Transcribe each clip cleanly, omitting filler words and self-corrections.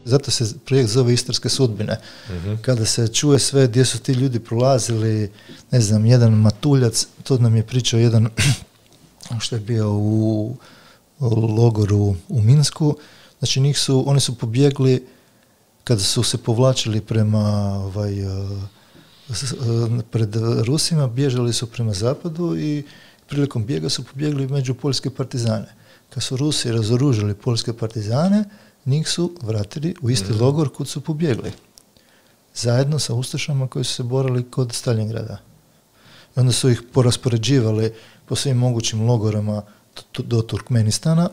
Zato se projekt zove Istarske sudbine. Kada se čuje sve gdje su ti ljudi prolazili, ne znam, jedan Matuljac, to nam je pričao jedan što je bio u logoru u Minsku, znači oni su pobjegli kada su se povlačili prema pred Rusima, bježali su prema zapadu i prilikom bijega su pobjegli među poljske partizane. Kad su Rusi razoružili poljske partizane, njih su vratili u isti logor kud su pobjegli. Zajedno sa ustašama koji su se borili kod Stalingrada. I onda su ih poraspoređivali po svim mogućim logorama do Turkmenistana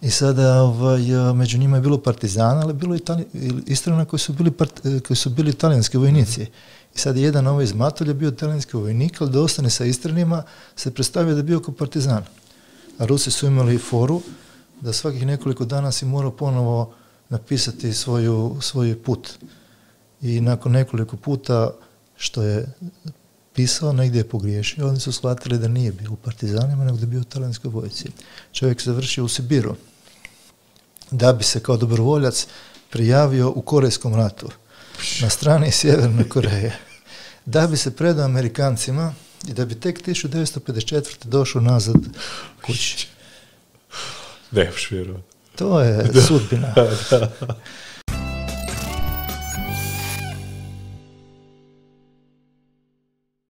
i sada među njima je bilo partizana, ali bilo Istrana koji su bili talijanski vojnici. I sad je jedan iz Matulja bio talijanski vojnik, ali da ostane sa Istranima se predstavio da je bio kao partizan. A Rusi su imali foru da svakih nekoliko dana si morao ponovo napisati svoj put. I nakon nekoliko puta što je pisao, negdje je pogriješio, oni su shvatili da nije bio u partizanima, nego da je bio u talijanskoj vojsci. Čovjek završio u Sibiru, da bi se kao dobrovoljac prijavio u Korejskom ratu, na strani Sjeverne Koreje, da bi se predao Amerikancima i da bi tek 1954. došao nazad kući. Nemaš vjerovati. To je sudbina.